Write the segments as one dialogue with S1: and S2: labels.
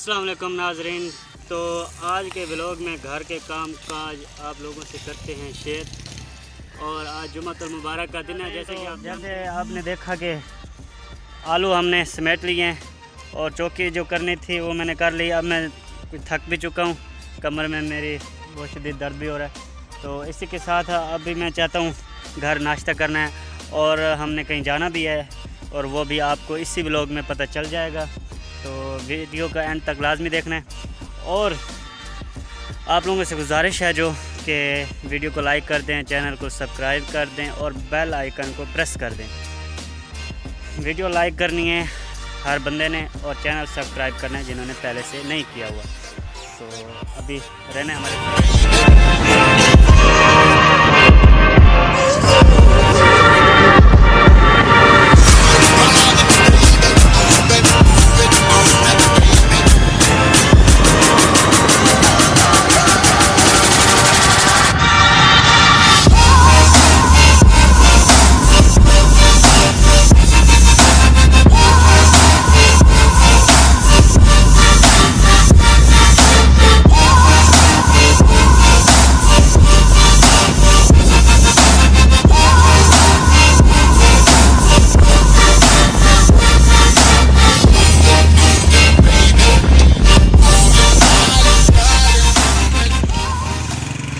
S1: अस्सलाम वालेकुम नाजरीन। तो आज के व्लॉग में घर के काम काज आप लोगों से करते हैं शेयर। और आज जुम्मतुल मुबारक का दिन है। जैसे आपने देखा कि आलू हमने समेट लिए हैं और चौकी जो करनी थी वो मैंने कर ली। अब मैं थक भी चुका हूँ, कमर में मेरी बहुत शदीद दर्द भी हो रहा है। तो इसी के साथ अभी मैं चाहता हूँ घर नाश्ता करना है और हमने कहीं जाना भी है और वो भी आपको इसी व्लॉग में पता चल जाएगा। तो वीडियो का एंड तक लाजमी देखना है। और आप लोगों से गुजारिश है जो कि वीडियो को लाइक कर दें, चैनल को सब्सक्राइब कर दें और बेल आइकन को प्रेस कर दें। वीडियो लाइक करनी है हर बंदे ने और चैनल सब्सक्राइब करना है जिन्होंने पहले से नहीं किया हुआ। तो अभी रहना हमारे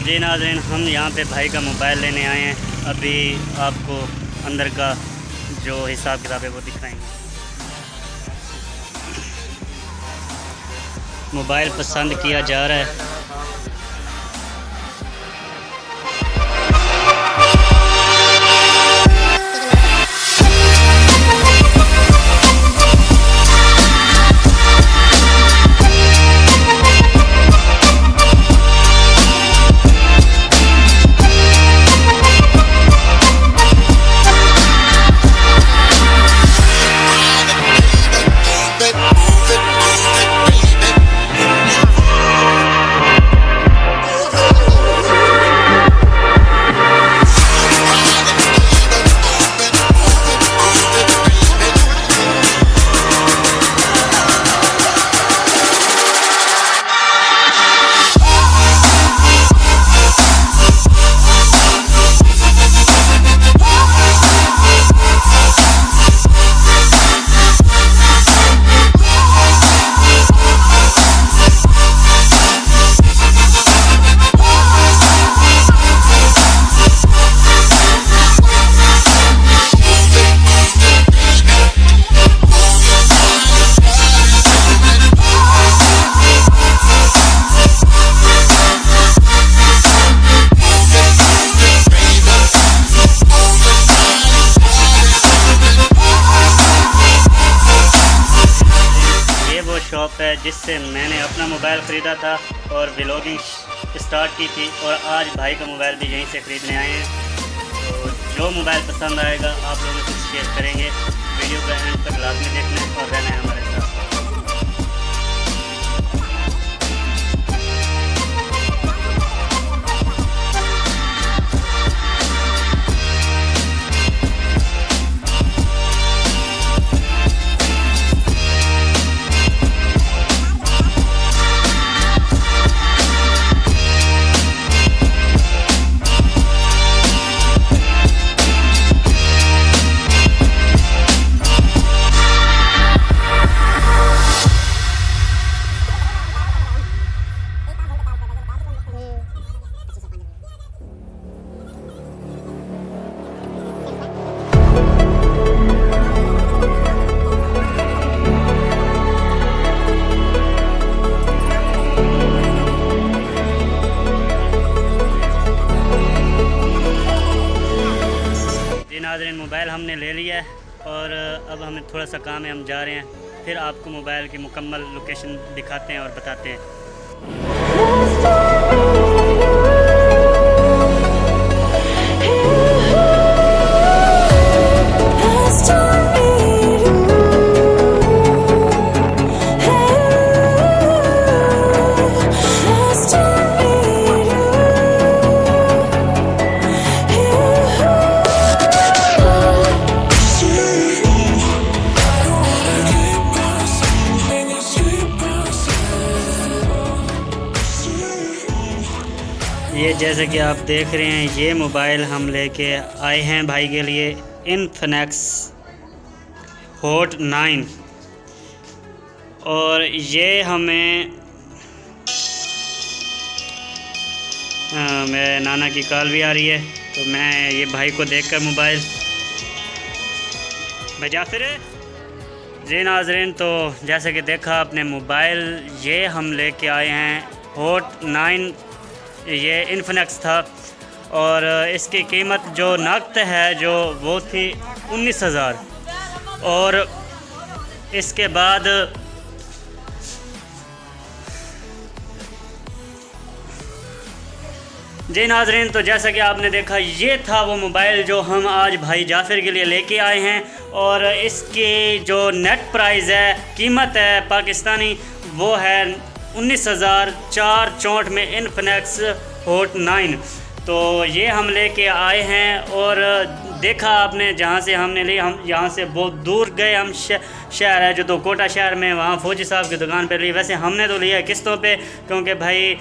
S1: जी नाज़रीन, हम यहाँ पे भाई का मोबाइल लेने आए हैं। अभी आपको अंदर का जो हिसाब किताब है वो दिखाएंगे। मोबाइल पसंद किया जा रहा है। शॉप है जिससे मैंने अपना मोबाइल ख़रीदा था और व्लॉगिंग स्टार्ट की थी और आज भाई का मोबाइल भी यहीं से ख़रीदने आए हैं। तो जो मोबाइल पसंद आएगा आप लोगों से शेयर करेंगे। वीडियो का एंड तक लाजमी देखना है और रहना है हमारे साथ। नाज़रीन, मोबाइल हमने ले लिया है और अब हमें थोड़ा सा काम है, हम जा रहे हैं। फिर आपको मोबाइल की मुकम्मल लोकेशन दिखाते हैं और बताते हैं। जैसे कि आप देख रहे हैं ये मोबाइल हम लेके आए हैं भाई के लिए, इन्फिनिक्स हॉट 9। और ये हमें मेरे नाना की कॉल भी आ रही है, तो मैं ये भाई को देखकर मोबाइल बजा फिर। जी नाज़रीन, तो जैसे कि देखा आपने मोबाइल ये हम लेके आए हैं हॉट 9, ये इन्फिनिक्स था। और इसकी कीमत जो नकद है जो वो थी 19,000। और इसके बाद जी नाज़रीन, तो जैसा कि आपने देखा ये था वो मोबाइल जो हम आज भाई जाफिर के लिए लेके आए हैं। और इसकी जो नेट प्राइस है, कीमत है पाकिस्तानी, वो है 19,464 में इन्फिनिक्स हॉट 9। तो ये हम लेके आए हैं। और देखा आपने जहाँ से हमने ली, हम यहाँ से बहुत दूर गए, हम शहर है जो तो कोटा शहर में, वहाँ फौजी साहब की दुकान पर ली। वैसे हमने तो लिया किस्तों पे, क्योंकि भाई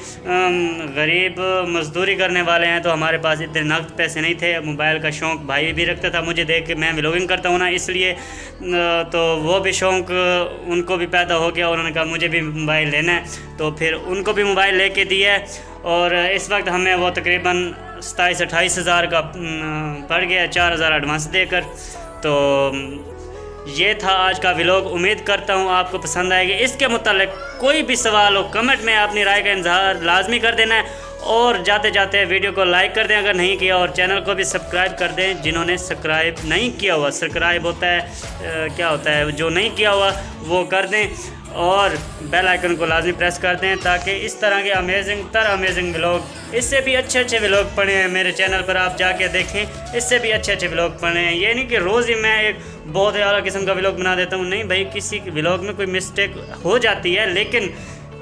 S1: गरीब मजदूरी करने वाले हैं, तो हमारे पास इतने नकद पैसे नहीं थे। मोबाइल का शौक़ भाई भी रखता था, मुझे देख के, मैं व्लॉगिंग करता हूँ ना, इसलिए तो वो भी शौक़ उनको भी पैदा हो गया। उन्होंने कहा मुझे भी मोबाइल लेना है, तो फिर उनको भी मोबाइल लेके दिया। और इस वक्त हमें वो तकरीबन 27-28 हज़ार का पड़ गया, 4,000 एडवांस देकर। तो ये था आज का व्लॉग, उम्मीद करता हूँ आपको पसंद आएगी। इसके मुतालिक कोई भी सवाल हो, कमेंट में अपनी राय का इजहार लाजमी कर देना है। और जाते जाते वीडियो को लाइक कर दें अगर नहीं किया, और चैनल को भी सब्सक्राइब कर दें जिन्होंने सब्सक्राइब नहीं किया हुआ। सब्सक्राइब होता है क्या होता है, जो नहीं किया हुआ वो कर दें, और बेल आइकन को लाजमी प्रेस कर दें, ताकि इस तरह के अमेजिंग व्लॉग, इससे भी अच्छे व्लॉग पड़े हैं मेरे चैनल पर, आप जाके देखें, इससे भी अच्छे व्लॉग पड़े हैं। ये नहीं कि रोज़ ही मैं एक बहुत ही अला किस्म का व्लॉग बना देता हूँ, नहीं भाई, किसी व्लॉग में कोई मिस्टेक हो जाती है, लेकिन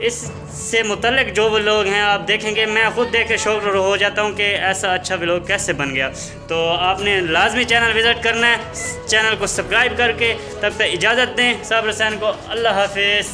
S1: इससे मुतल्लिक जो व्लॉग हैं आप देखेंगे, मैं ख़ुद देख के शौक हो जाता हूँ कि ऐसा अच्छा व्लॉग कैसे बन गया। तो आपने लाजमी चैनल विज़िट करना है, चैनल को सब्सक्राइब करके। तब तक इजाज़त दें साबिर हुसैन को। अल्लाह हाफिज़।